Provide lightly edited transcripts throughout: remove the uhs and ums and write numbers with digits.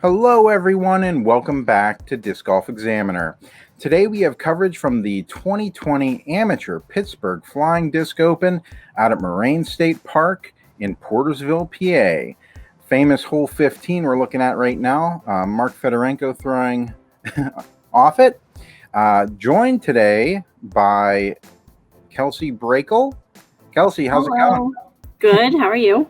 Hello, everyone, and welcome back to Disc Golf Examiner. Today we have coverage from the 2020 Amateur Pittsburgh Flying Disc Open out at Moraine State Park in Portersville, PA. Famous hole 15 we're looking at right now. Mark Fedorenko throwing off it. Joined today by Kelsey Brakel. Kelsey, how's it going? Good. How are you?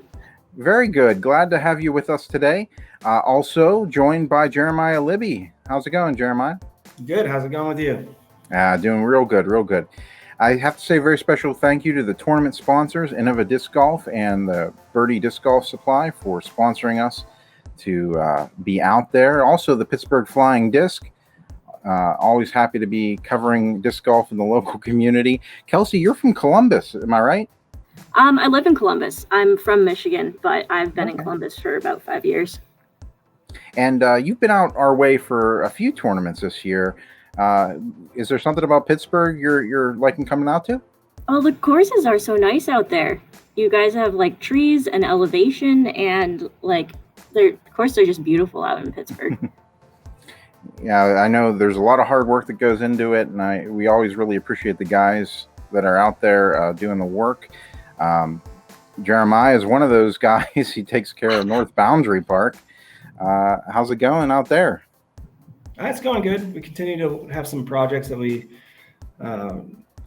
Very good. Glad to have you with us today. Also joined by Jeremiah Libby. How's it going, Jeremiah? Good. How's it going with you? Doing real good, real good. I have to say a very special thank you to the tournament sponsors, Innova Disc Golf and the Birdie Disc Golf Supply, for sponsoring us to be out there. Also, the Pittsburgh Flying Disc. Always happy to be covering disc golf in the local community. Kelsey, you're from Columbus, am I right? I live in Columbus. I'm from Michigan, but I've been in Columbus for about 5 years. And you've been out our way for a few tournaments this year. Is there something about Pittsburgh you're liking coming out to? Oh, the courses are so nice out there. You guys have like trees and elevation, and like the courses are just beautiful out in Pittsburgh. Yeah, I know there's a lot of hard work that goes into it, and we always really appreciate the guys that are out there doing the work. Jeremiah is one of those guys. He takes care of North Boundary Park. How's it going out there? It's going good. We continue to have some projects that we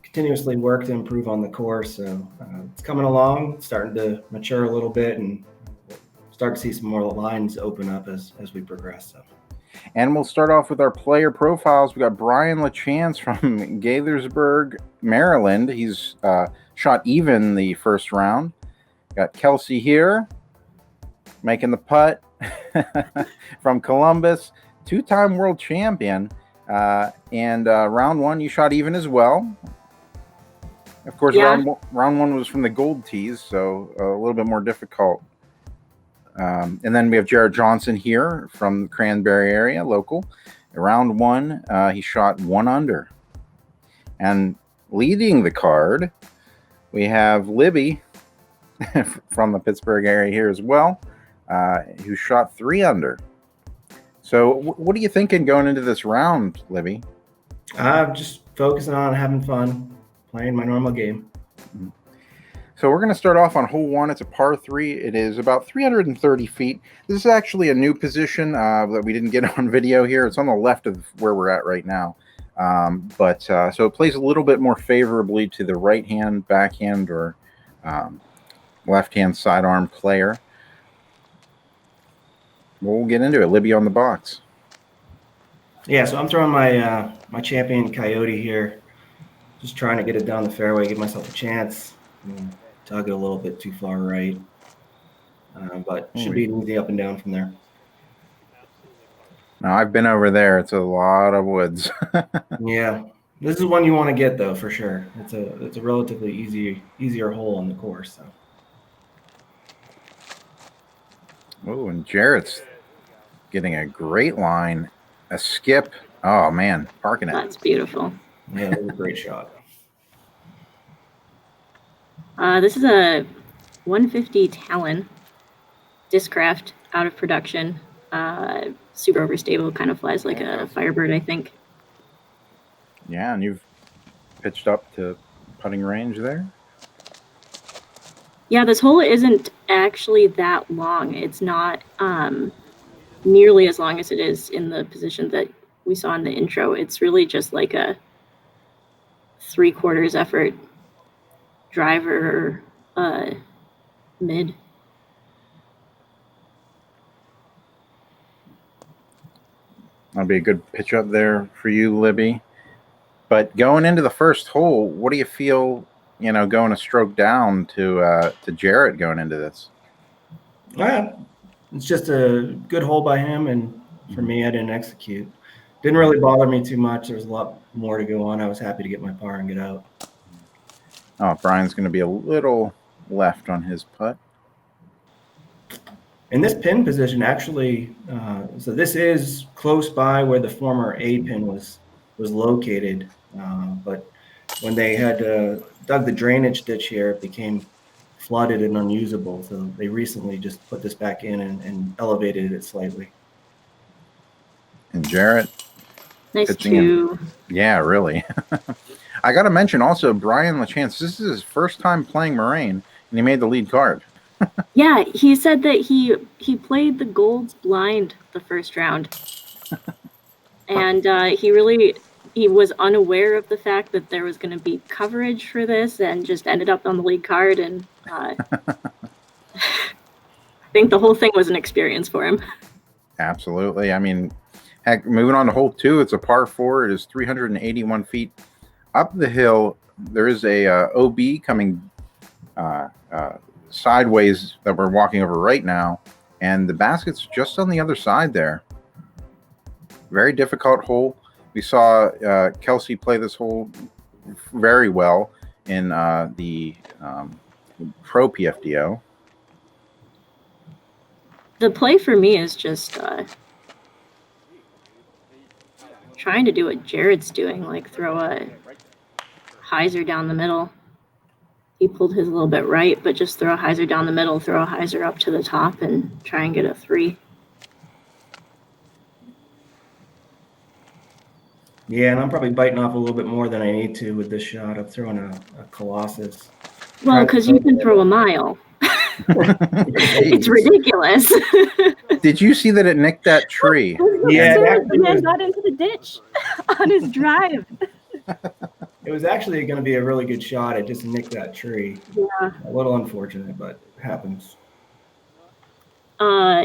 continuously work to improve on the course. So it's coming along, starting to mature a little bit, and we'll start to see some more lines open up as we progress. So. And we'll start off with our player profiles. We got Bryan Lachance from Gaithersburg, Maryland. He's shot even the first round. Got Kelsey here making the putt from Columbus, two-time world champion. And round one, you shot even as well. Of course, Yeah. round one was from the gold tees, so a little bit more difficult. And then we have Jarrett Johnston here from the Cranberry area, local. Round one, he shot 1 under. And leading the card, we have Libby from the Pittsburgh area here as well, who shot 3 under. So what are you thinking going into this round, Libby? I'm just focusing on having fun, playing my normal game. So we're going to start off on hole 1. It's a par 3. It is about 330 feet. This is actually a new position that we didn't get on video here. It's on the left of where we're at right now. So it plays a little bit more favorably to the right-hand, backhand, or left-hand sidearm player. We'll get into it. Libby on the box. Yeah, so I'm throwing my my champion Coyote here. Just trying to get it down the fairway, give myself a chance. Tug it a little bit too far right. But should be easy up and down from there. Now, I've been over there. It's a lot of woods. Yeah. This is one you want to get, though, for sure. It's a relatively easier hole on the course. So. Oh, and Jarrett's getting a great line. A skip. Oh, man. Parking it. That's beautiful. Yeah, that was a great shot. This is a 150 Talon Discraft out of production. Super overstable, kind of flies like a Firebird, I think. Yeah, and you've pitched up to putting range there? Yeah, this hole isn't actually that long. It's not nearly as long as it is in the position that we saw in the intro. It's really just like a 3/4 effort driver mid. That'll be a good pitch up there for you, Libby. But going into the first hole, what do you feel, going a stroke down to Jarrett going into this? It's just a good hole by him, and for me, I didn't execute. Didn't really bother me too much. There was a lot more to go on. I was happy to get my par and get out. Oh, Bryan's going to be a little left on his putt. In this pin position, actually, so this is close by where the former A pin was located. But when they had dug the drainage ditch here, it became flooded and unusable. So they recently just put this back in and elevated it slightly. And Jarrett. Nice pitching two. Yeah, really. I got to mention also Bryan Lachance. This is his first time playing Moraine, and he made the lead card. Yeah, he said that he played the golds blind the first round. And he was unaware of the fact that there was going to be coverage for this and just ended up on the lead card. And I think the whole thing was an experience for him. Absolutely. I mean, heck, moving on to hole 2, it's a par 4. It is 381 feet up the hill. There is a OB coming sideways that we're walking over right now, and the basket's just on the other side there. Very difficult hole. We saw Kelsey play this hole very well in the Pro Pfdo. The play for me is just trying to do what Jarrett's doing, like throw a hyzer down the middle. He pulled his a little bit right, but just throw a hyzer down the middle, throw a hyzer up to the top, and try and get a 3. Yeah, and I'm probably biting off a little bit more than I need to with this shot. I'm throwing a Colossus. Well, because you can throw a mile. It's ridiculous. Did you see that it nicked that tree? Yeah, the man got into the ditch on his drive. It was actually going to be a really good shot. It just nicked that tree. Yeah. A little unfortunate, but it happens.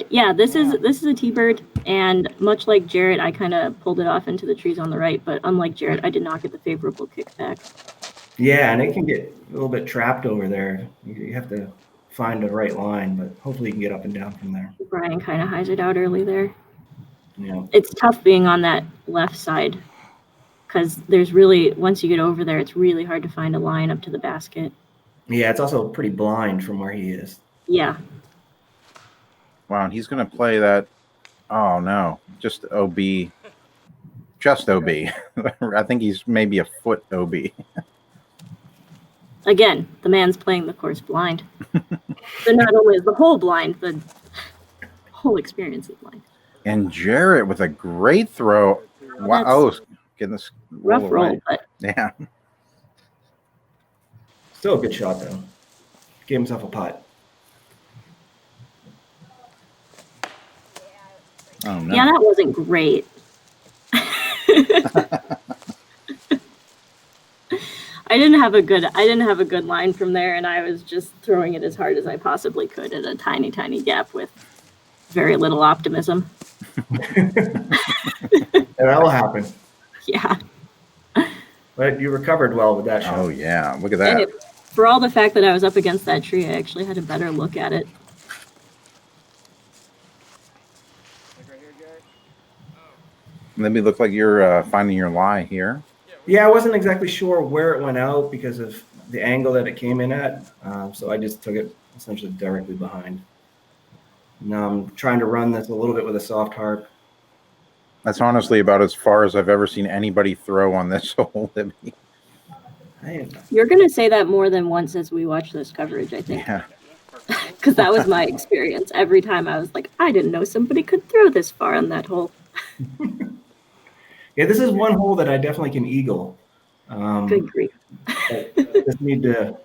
Yeah, this is a T-bird, and much like Jarrett, I kind of pulled it off into the trees on the right, but unlike Jarrett, I did not get the favorable kickback. Yeah, and it can get a little bit trapped over there. You have to find the right line, but hopefully you can get up and down from there. Bryan kind of hyzered out early there. Yeah. It's tough being on that left side, because there's really, once you get over there, it's really hard to find a line up to the basket. Yeah, it's also pretty blind from where he is. Yeah. Wow, and he's going to play that. Oh, no. Just OB. Just OB. I think he's maybe a foot OB. Again, the man's playing the course blind. So not only is the hole blind, the whole experience is blind. And Jarrett with a great throw. Wow. Oh, getting this rough roll, but yeah. Still a good shot, though. Gave himself a putt. Oh, no. Yeah, that wasn't great. I didn't have a good line from there, and I was just throwing it as hard as I possibly could at a tiny, tiny gap with very little optimism. That'll happen. Yeah. But you recovered well with that shot. Oh, yeah. Look at that. And for all the fact that I was up against that tree, I actually had a better look at it. Maybe look like you're finding your lie here. Yeah, I wasn't exactly sure where it went out because of the angle that it came in at. So I just took it essentially directly behind. Now I'm trying to run this a little bit with a soft harp. That's honestly about as far as I've ever seen anybody throw on this hole, Libby. You're going to say that more than once as we watch this coverage, I think. Yeah. Because that was my experience. Every time I was like, I didn't know somebody could throw this far on that hole. Yeah, this is one hole that I definitely can eagle. Good grief. Just need to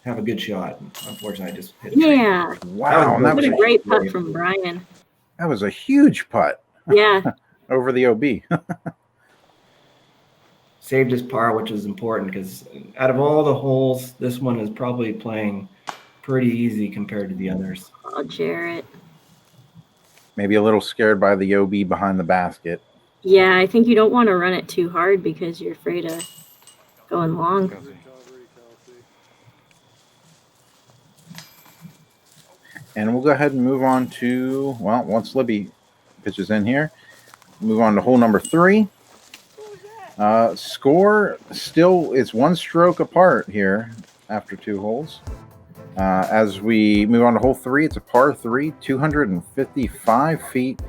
have a good shot. Unfortunately, I just hit it. Yeah. Wow. That was a great putt from Bryan. That was a huge putt. Yeah. Over the OB. Saved his par, which is important because out of all the holes, this one is probably playing pretty easy compared to the others. Oh, Jarrett. Maybe a little scared by the OB behind the basket. Yeah, I think you don't want to run it too hard because you're afraid of going long. And we'll go ahead and move on to, well, once Libby pitches in here, move on to hole number 3. Score still is 1 stroke apart here after 2 holes. As we move on to hole 3, it's a par 3, 255 feet.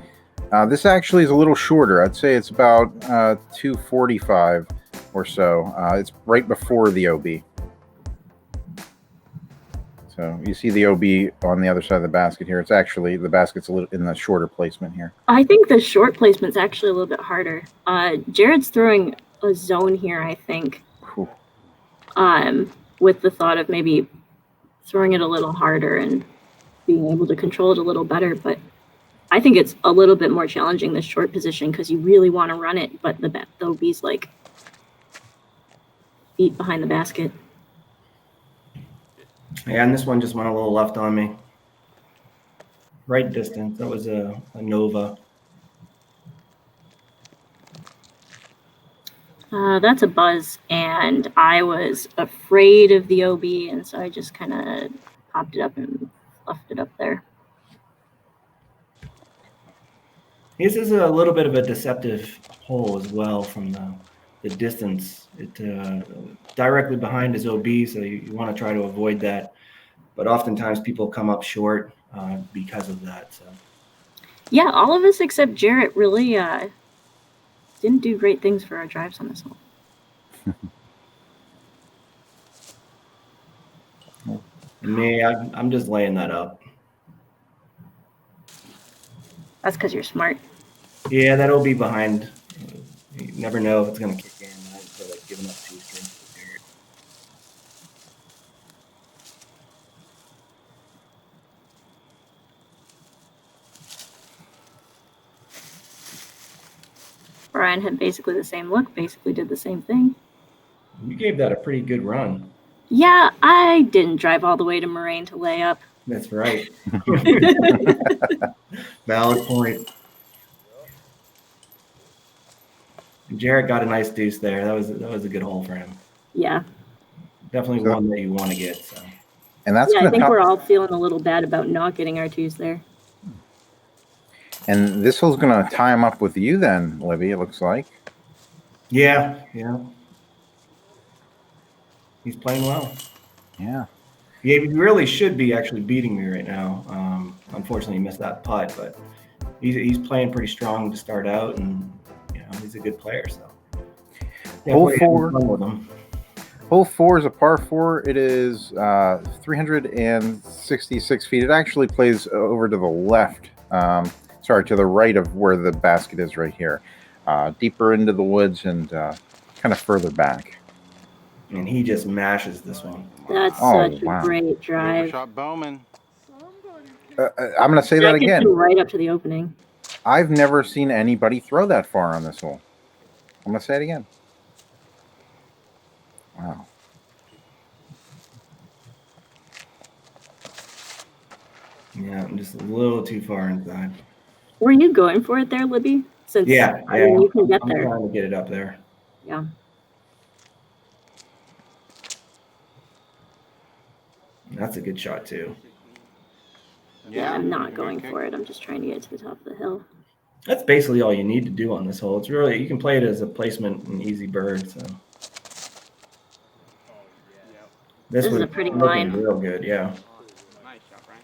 This actually is a little shorter. I'd say it's about 245 or so. It's right before the OB. So you see the OB on the other side of the basket here. It's actually, the basket's a little in the shorter placement here. I think the short placement's actually a little bit harder. Jarrett's throwing a zone here, I think, Whew. with the thought of maybe throwing it a little harder and being able to control it a little better. But I think it's a little bit more challenging, this short position, because you really want to run it, but the OB's like feet behind the basket. Yeah, and this one just went a little left on me. Right distance. That was a Nova. That's a buzz, and I was afraid of the OB, and so I just kind of popped it up and left it up there. This is a little bit of a deceptive hole as well from the distance. It directly behind his OB, so you want to try to avoid that. But oftentimes people come up short because of that. So Yeah, all of us except Jarrett really didn't do great things for our drives on this hole. and me, I'm just laying that up. That's because you're smart. Yeah, that'll be behind. You never know if it's going to kick in. I feel like giving up 2 strings to Jarrett. Bryan had basically the same look, basically did the same thing. You gave that a pretty good run. Yeah, I didn't drive all the way to Moraine to lay up. That's right. Valid point. And Jarrett got a nice deuce there. That was a good hole for him. Yeah. Definitely one that you want to get. So. And that's Yeah, I going think to we're all feeling a little bad about not getting our twos there. And this hole's going to tie him up with you then, Libby, it looks like. Yeah. He's playing well. Yeah. Yeah, he really should be actually beating me right now. Unfortunately, he missed that putt, but he's playing pretty strong to start out, and he's a good player. So Hole definitely four. having fun with him. Hole 4 is a par 4. It is 366 feet. It actually plays over to the left. Sorry, to the right of where the basket is right here. Deeper into the woods and kind of further back. And he just mashes this one. That's such a great drive. Shot Bowman. I'm going to say that again. Right up to the opening. I've never seen anybody throw that far on this hole. I'm going to say it again. Wow. Yeah, I'm just a little too far inside. Were you going for it there, Libby? Since Yeah, you can get I'm there. trying to get it up there. Yeah. That's a good shot too. Yeah, I'm not going for it. I'm just trying to get to the top of the hill. That's basically all you need to do on this hole. It's really, you can play it as a placement and easy bird. So This is a pretty line. Real good, yeah. Nice shot, Bryan.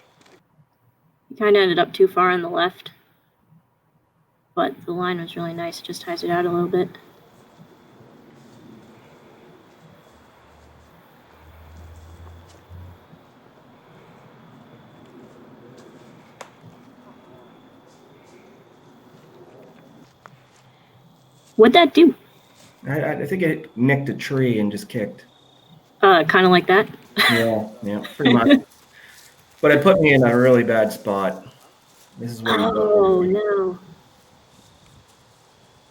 You kind of ended up too far on the left, but the line was really nice. It just ties it out a little bit. What'd that do? I think it nicked a tree and just kicked. Kind of like that. Yeah, pretty much. But it put me in a really bad spot. This is where Oh no!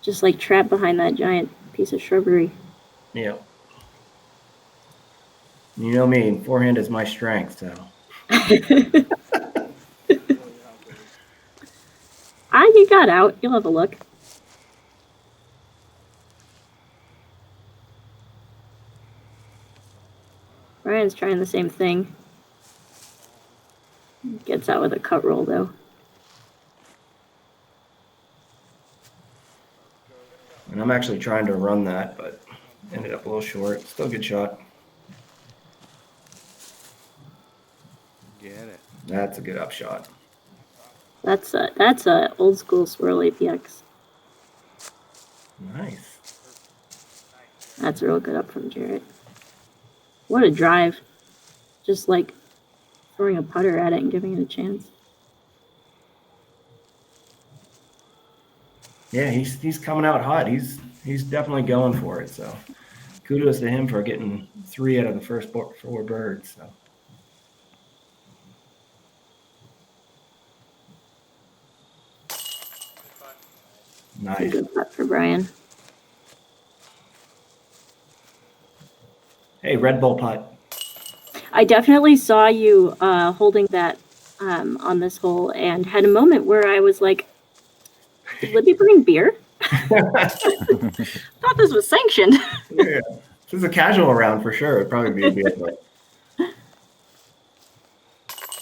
Just like trapped behind that giant piece of shrubbery. Yeah. You know me, forehand is my strength, so. You got out. You'll have a look. Bryan's trying the same thing. Gets out with a cut roll, though. And I'm actually trying to run that, but ended up a little short. Still a good shot. Get it. That's a good upshot. That's a old school swirl APX. Nice. That's a real good up from Jarrett. What a drive. Just like throwing a putter at it and giving it a chance. Yeah, he's coming out hot. He's definitely going for it. So kudos to him for getting 3 out of the first 4 birds. So. Nice. Good putt for Bryan. Hey, Red Bull putt. I definitely saw you holding that on this hole and had a moment where I was like, did Libby bring beer? Thought this was sanctioned. Yeah. This is a casual round for sure. It'd probably be a beer putt.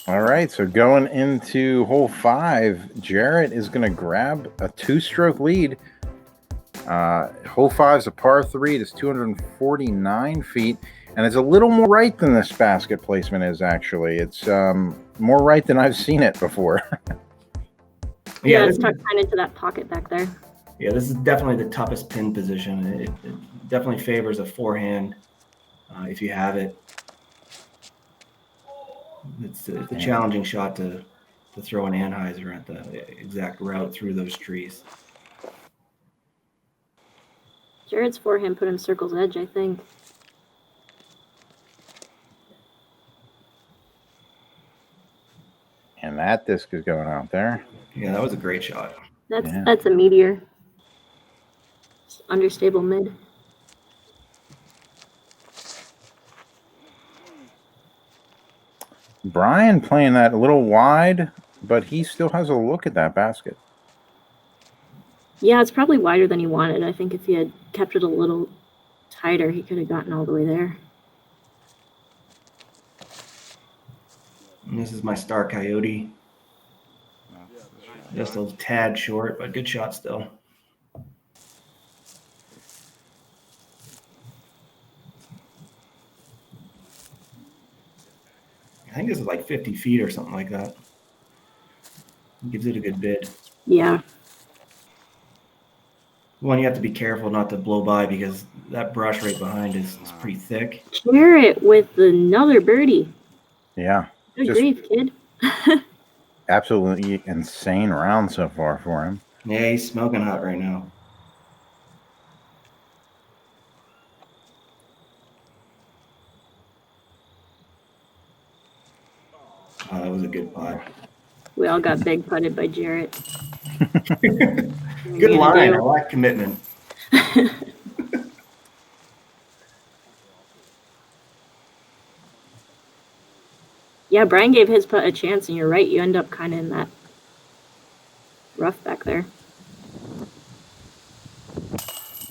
All right, so going into hole 5, Jarrett is going to grab a 2-stroke lead. Hole 5 is a par 3. It is 249 feet, and it's a little more right than this basket placement is, actually. It's more right than I've seen it before. Yeah, it's tucked kind of into that pocket back there. Yeah, this is definitely the toughest pin position. It definitely favors a forehand if you have it. It's a challenging shot to throw an Anheuser at the exact route through those trees. Jarrett's forehand put him circle's edge, I think. And that disc is going out there. Yeah, that was a great shot. That's a meteor. It's understable mid. Bryan playing that a little wide, but he still has a look at that basket. Yeah, it's probably wider than he wanted. I think if he had kept it a little tighter, he could have gotten all the way there. And this is my star coyote. Just a tad short, but good shot still. I think this is like 50 feet or something like that. Gives it a good bid. Yeah. One, you have to be careful not to blow by because that brush right behind is pretty thick. Jarrett with another birdie. Yeah. Good grief, kid. Absolutely insane round so far for him. Yeah, he's smoking hot right now. Oh, that was a good putt. We all got big putted by Jarrett. Good line. I like commitment. Yeah, Bryan gave his putt a chance, and you're right. You end up kind of in that rough back there.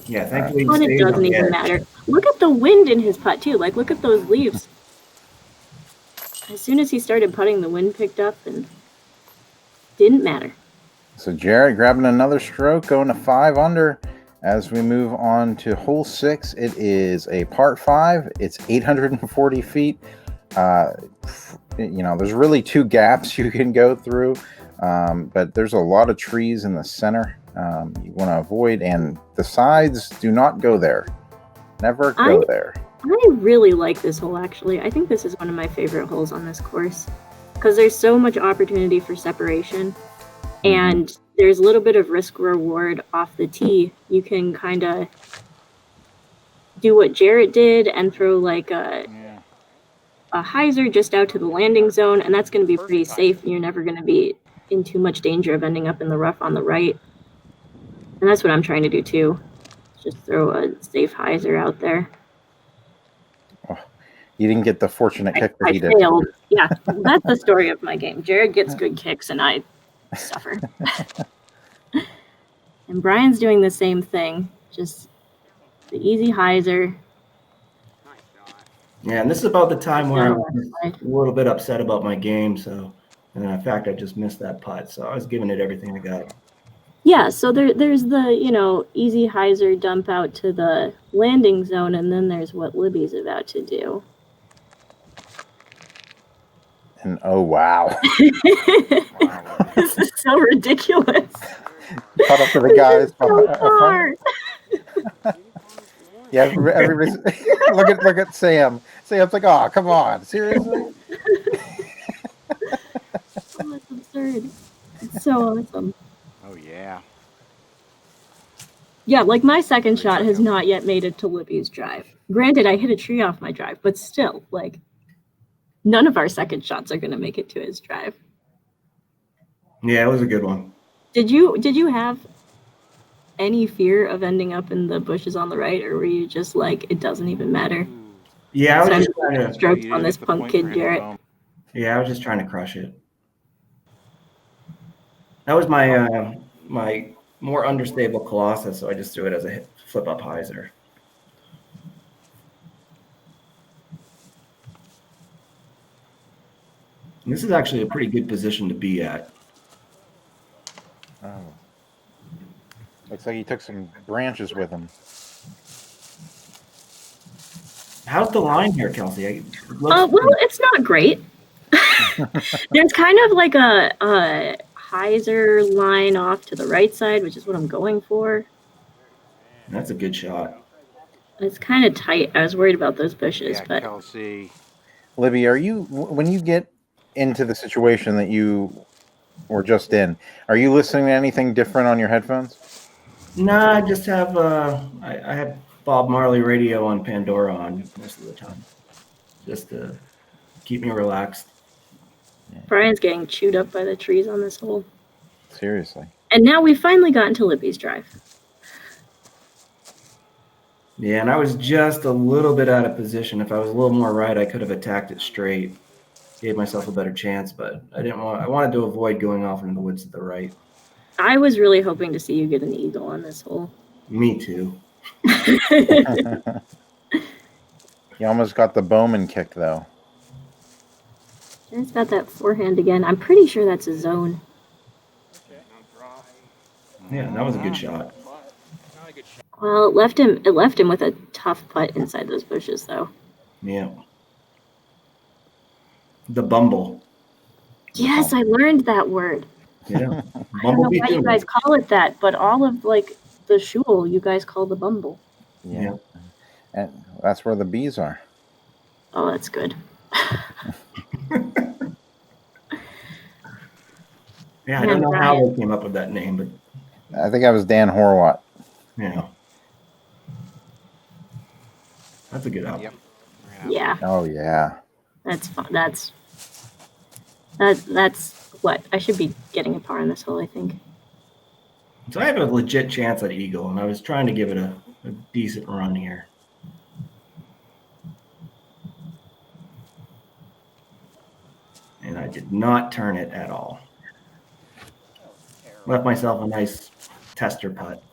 Yeah, thankfully But it doesn't even matter. Look at the wind in his putt, too. Like, look at those leaves. As soon as he started putting, the wind picked up and didn't matter. So Jarrett grabbing another stroke, going to 5 under. As we move on to hole 6, it is a par 5. It's 840 feet. There's really 2 gaps you can go through, but there's a lot of trees in the center you want to avoid, and the sides do not go there. Never go there. I really like this hole, actually. I think this is one of my favorite holes on this course because there's so much opportunity for separation, and there's a little bit of risk reward off the tee. You can kind of do what Jarrett did and throw like a hyzer just out to the landing zone, and that's going to be pretty safe. You're never going to be in too much danger of ending up in the rough on the right. And that's what I'm trying to do too. Just throw a safe hyzer out there. Oh, you didn't get the fortunate kick that he did. Failed. Yeah, that's the story of my game. Jarrett gets good kicks and I suffer. And Bryan's doing the same thing. Just the easy hyzer. Yeah, and this is about the time where I'm a little bit upset about my game. So, and in fact, I just missed that putt. So I was giving it everything I got. Yeah, so there's the, easy hyzer dump out to the landing zone, and then there's what Libby's about to do. And oh, wow. This is so ridiculous. Caught up to the guys. So far. Yeah, everybody's look at Sam. Sam's like, oh, come on, seriously? so awesome. Oh, yeah. Yeah, like my second shot has not yet made it to Libby's drive. Granted, I hit a tree off my drive, but still, like, none of our second shots are going to make it to his drive. Yeah, it was a good one. Did you have any fear of ending up in the bushes on the right, or were you just like, it doesn't even matter? Yeah, I was Send just trying to. strokes You on didn't this get the punk point kid, for hitting Jarrett. Bowman. Yeah, I was just trying to crush it. That was my my more understable Colossus, so I just threw it as a flip up hyzer. And this is actually a pretty good position to be at. Oh. Looks like he took some branches with him. How's the line here, Kelsey? Well, it's not great. There's kind of like a hyzer line off to the right side, which is what I'm going for. That's a good shot. It's kind of tight. I was worried about those bushes, Yeah, but Kelsey. Libby, when you get into the situation that you were just in, are you listening to anything different on your headphones? No, I just have I have Bob Marley radio on Pandora on most of the time, just to keep me relaxed. Brian's getting chewed up by the trees on this hole. Seriously. And now we've finally gotten to Libby's drive. Yeah, and I was just a little bit out of position. If I was a little more right, I could have attacked it straight, gave myself a better chance, but I wanted to avoid going off into the woods to the right. I was really hoping to see you get an eagle on this hole. Me too. You almost got the Bowman kick, though. It's got that forehand again. I'm pretty sure that's a zone. Yeah, that was a good shot. Well, it left him with a tough putt inside those bushes, though. Yeah. The bumble. Yes, I learned that word. Yeah. I don't know Bumblebee why you too. guys call it that, but all of like the shul, you guys call the bumble. Yeah. And that's where the bees are. Oh, that's good. Yeah, I don't know how they came up with that name, but I think I was Dan Horwath. yeah. That's a good album. Yep. Yeah, Oh, yeah. that's fun. That's what I should be getting a par on this hole, I think. So I have a legit chance at eagle, and I was trying to give it a decent run here. And I did not turn it at all. Left myself a nice tester putt.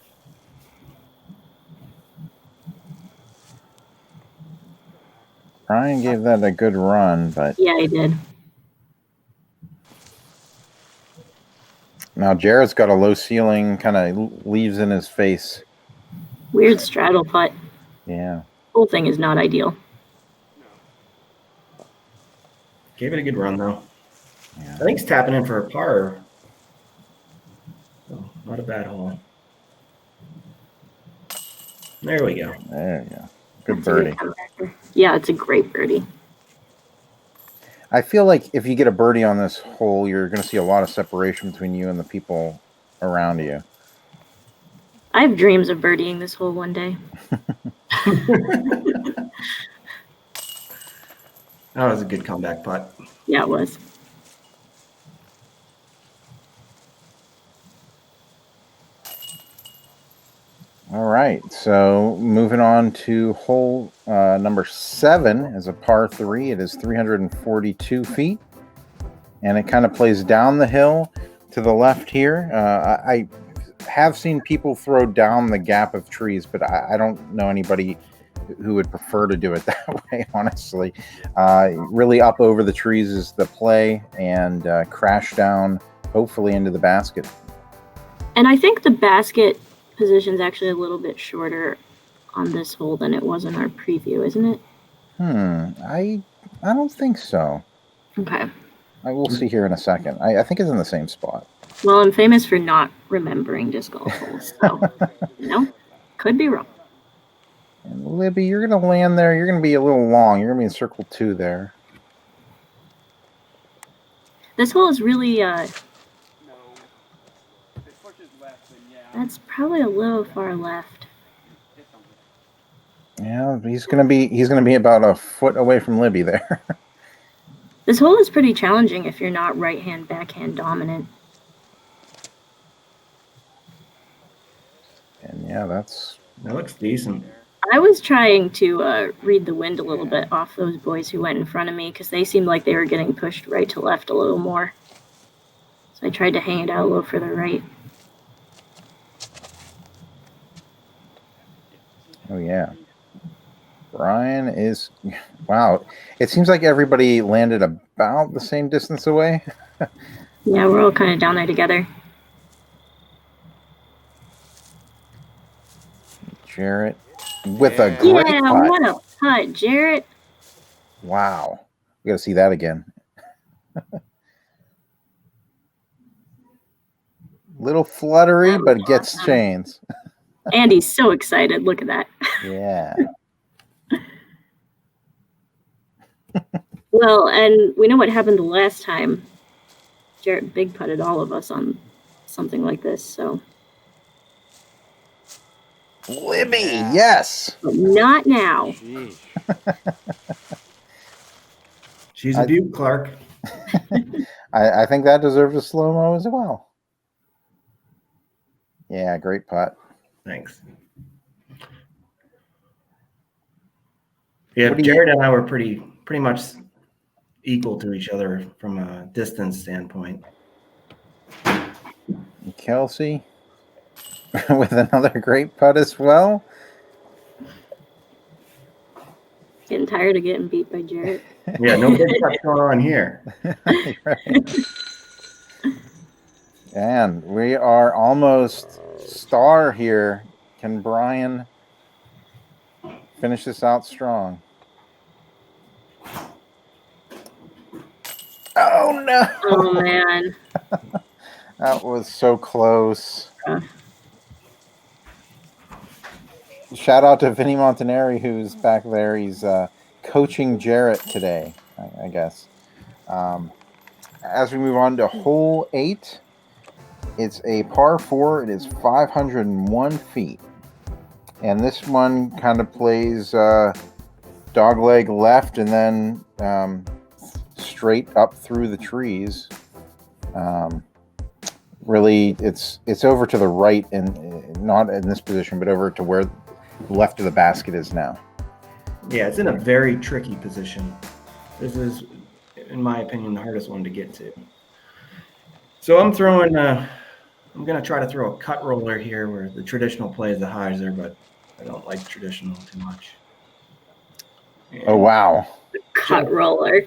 Bryan gave that a good run, but Yeah, I did. now Jarrett's got a low ceiling, kind of leaves in his face. Weird straddle putt. Yeah. Whole thing is not ideal. Gave it a good run, though. Yeah. I think it's tapping in for a par. So, not a bad hole. There we go. There you go. Good That's a good birdie. comebacker. Yeah, it's a great birdie. I feel like if you get a birdie on this hole, you're going to see a lot of separation between you and the people around you. I have dreams of birdieing this hole one day. That was a good comeback putt. Yeah, it was. All right, so moving on to hole number 7 is a par 3. It is 342 feet, and it kind of plays down the hill to the left here. I have seen people throw down the gap of trees, but I don't know anybody who would prefer to do it that way, honestly. Really up over the trees is the play, and crash down, hopefully into the basket. And I think the basket position's actually a little bit shorter on this hole than it was in our preview, isn't it? I don't think so. Okay. I will see here in a second. I think it's in the same spot. Well, I'm famous for not remembering disc golf holes, so, could be wrong. And Libby, you're going to land there. You're going to be a little long. You're going to be in circle 2 there. This hole is really That's probably a little far left. Yeah, he's gonna be about a foot away from Libby there. This hole is pretty challenging if you're not right-hand, backhand dominant. And yeah, That looks decent. I was trying to read the wind a little bit off those boys who went in front of me because they seemed like they were getting pushed right to left a little more. So I tried to hang it out a little further right. Oh yeah. Bryan is, wow. It seems like everybody landed about the same distance away. Yeah, we're all kind of down there together. Jarrett with a great Yeah, putt. what a putt, Jarrett. Wow. We got to see that again. Little fluttery, but gets chains. Andy's so excited. Look at that. Yeah. Well, and we know what happened the last time. Jarrett big putted all of us on something like this, so. Libby, yes. But not now. Jeez. She's a beaut, Clark. I think that deserves a slow-mo as well. Yeah, great putt. Thanks. Yeah, Jarrett and I were pretty much equal to each other from a distance standpoint. Kelsey with another great putt as well. Getting tired of getting beat by Jarrett. Yeah, no big putts going on here. Right. And we are almost star here. Can Bryan finish this out strong? Oh no! Oh man. That was so close. Shout out to Vinny Montanari, who's back there. He's coaching Jarrett today, I guess. As we move on to hole 8, it's a par 4. It is 501 feet. And this one kind of plays dogleg left and then straight up through the trees. Really, it's over to the right, and not in this position, but over to where left of the basket is now. Yeah, it's in a very tricky position. This is, in my opinion, the hardest one to get to. So I'm throwing, I'm going to try to throw a cut roller here where the traditional play is the hyzer, but I don't like traditional too much. And Oh, wow. Cut roller.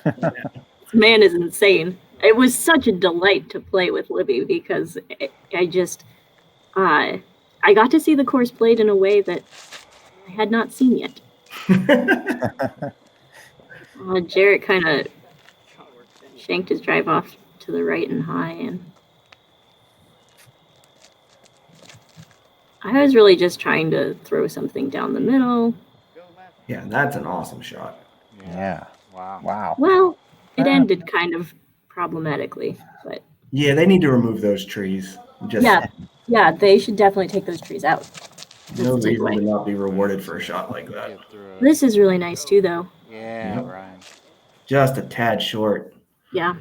This man is insane. It was such a delight to play with Libby because I got to see the course played in a way that I had not seen yet. Jarrett kind of shanked his drive off to the right and high, and I was really just trying to throw something down the middle. Yeah, that's an awesome shot. Yeah. Wow. Wow. Well, it ended kind of problematically, but Yeah, they need to remove those trees. Just yeah, they should definitely take those trees out. no That's the reason takeaway. to not be rewarded for a shot like that. Get through it. This is really nice too, though. Yeah, Yep. Bryan. Just a tad short. Yeah.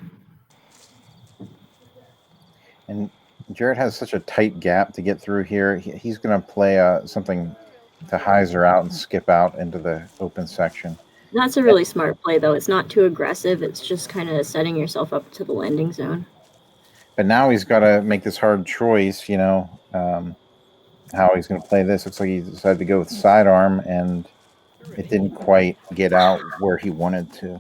And Jarrett has such a tight gap to get through here. He's going to play something to hyzer out and skip out into the open section. That's a really smart play, though. It's not too aggressive. It's just kind of setting yourself up to the landing zone. But now he's got to make this hard choice, how he's going to play this. Looks like he decided to go with sidearm, and it didn't quite get out where he wanted to.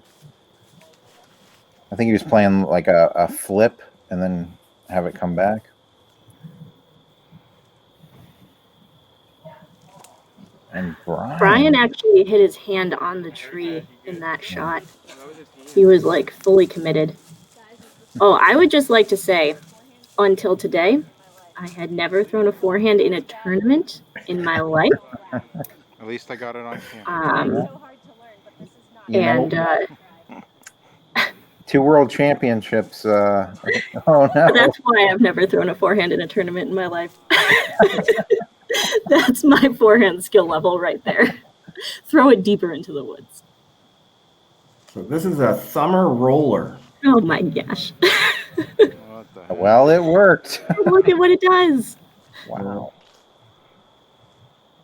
I think he was playing like a flip and then have it come back. And Bryan actually hit his hand on the tree in that shot. He was like fully committed. Oh, I would just like to say, until today, I had never thrown a forehand in a tournament in my life. At least I got it on camera. And 2 world championships. Oh no! that's why I've never thrown a forehand in a tournament in my life. That's my forehand skill level right there. Throw it deeper into the woods. So this is a thumber roller. Oh my gosh. What the heck? Well, it worked. Look at what it does. Wow.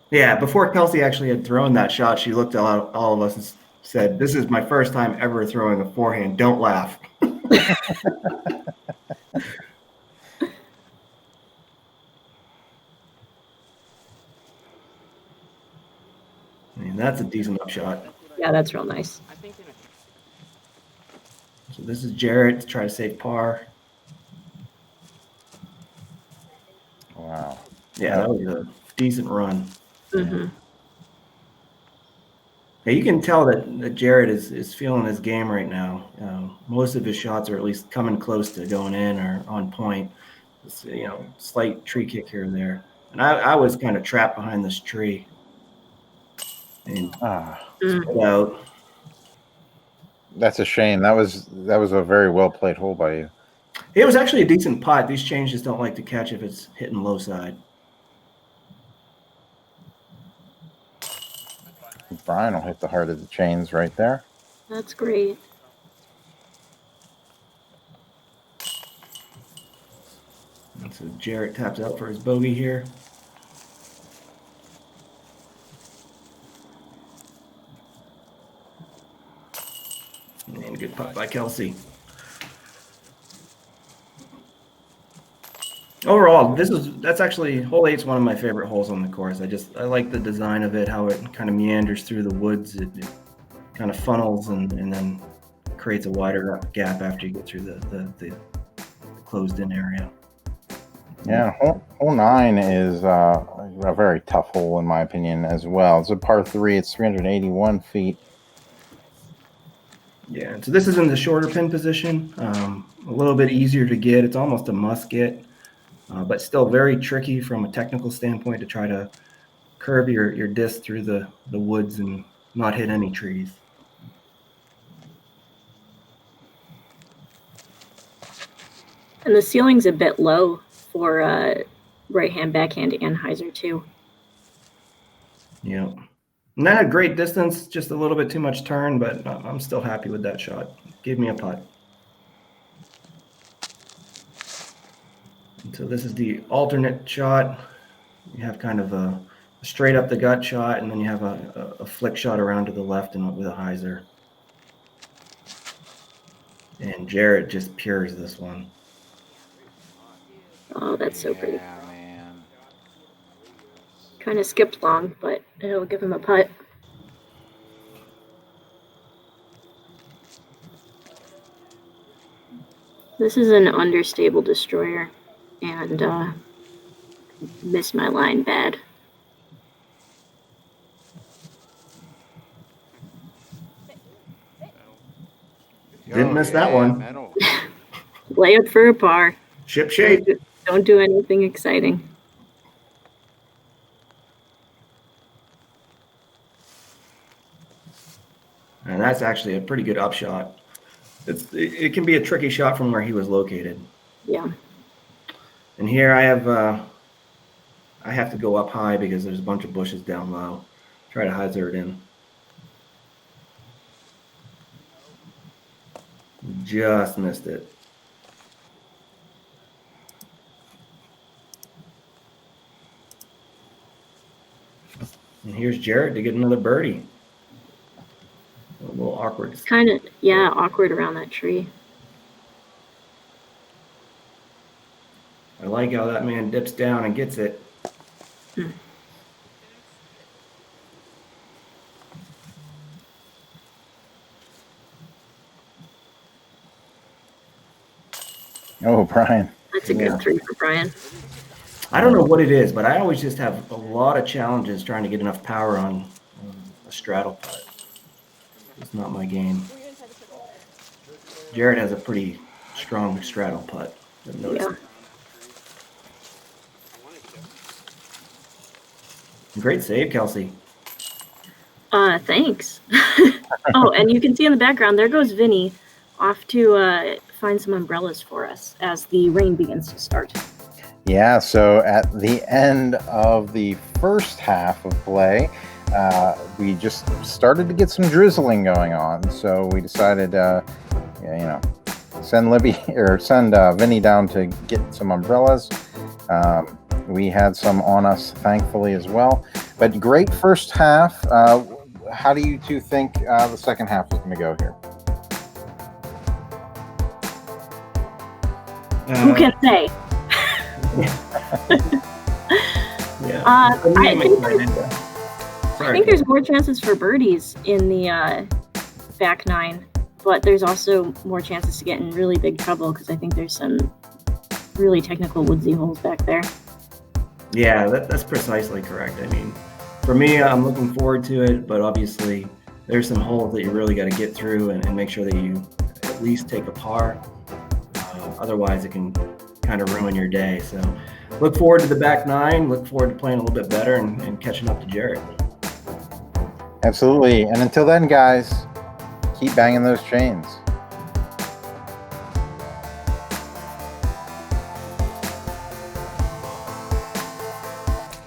Yeah, before Kelsey actually had thrown that shot, she looked at all of us and said, "This is my first time ever throwing a forehand. Don't laugh." I mean, that's a decent upshot. Yeah, that's real nice. So this is Jarrett to try to save par. Wow. Yeah, that was a decent run. Mm-hmm. Yeah, you can tell that Jarrett is feeling his game right now. Most of his shots are at least coming close to going in or on point. It's, slight tree kick here and there. And I was kind of trapped behind this tree. And split out. That's a shame. That was a very well played hole by you. It was actually a decent putt. These changes don't like to catch if it's hitting low side. Bryan will hit the heart of the chains right there. That's great. And so Jarrett taps out for his bogey here. And good putt by Kelsey. Overall, that's actually hole 8's one of my favorite holes on the course. I like the design of it, how it kind of meanders through the woods. It kind of funnels and then creates a wider gap after you get through the closed-in area. Yeah, hole 9 is a very tough hole in my opinion as well. It's a par 3. It's 381 feet. Yeah, so this is in the shorter pin position, a little bit easier to get. It's almost a must get, but still very tricky from a technical standpoint to try to curve your disc through the woods and not hit any trees. And the ceiling's a bit low for right hand, backhand, and hyzer too. Yeah. And that had great distance, just a little bit too much turn, but I'm still happy with that shot. Give me a putt. And so this is the alternate shot. You have kind of a straight up the gut shot, and then you have a flick shot around to the left and with a hyzer. And Jarrett just pures this one. Oh, that's so pretty. Yeah, man. Kind of skipped long, but it'll give him a putt. This is an understable destroyer, and missed my line bad. Didn't miss that one. Metal. Lay up for a par. Ship shape. Don't do anything exciting. And that's actually a pretty good upshot. It can be a tricky shot from where he was located. Yeah. And here I have to go up high because there's a bunch of bushes down low. Try to hyzer it in. Just missed it. And here's Jarrett to get another birdie. A little awkward. It's kind of, yeah, awkward around that tree. I like how that man dips down and gets it. Oh, Bryan. That's a good three for Bryan. I don't know what it is, but I always just have a lot of challenges trying to get enough power on a straddle putt. It's not my game. Jarrett has a pretty strong straddle putt. I've noticed. Yeah. Great save, Kelsey. Thanks. Oh, and you can see in the background, there goes Vinny off to find some umbrellas for us as the rain begins to start. Yeah, so at the end of the first half of play, we just started to get some drizzling going on. So we decided, send Libby or send Vinny down to get some umbrellas. We had some on us, thankfully, as well. But great first half. How do you two think the second half is going to go here? Who can say? Yeah. I think there's more chances for birdies in the back nine, but there's also more chances to get in really big trouble because I think there's some really technical woodsy holes back there. Yeah, that's precisely correct. I mean, for me, I'm looking forward to it, but obviously there's some holes that you really got to get through and make sure that you at least take a par. Otherwise, it can kind of ruin your day. So look forward to the back nine, look forward to playing a little bit better and catching up to Jarrett. Absolutely. And until then, guys, keep banging those chains.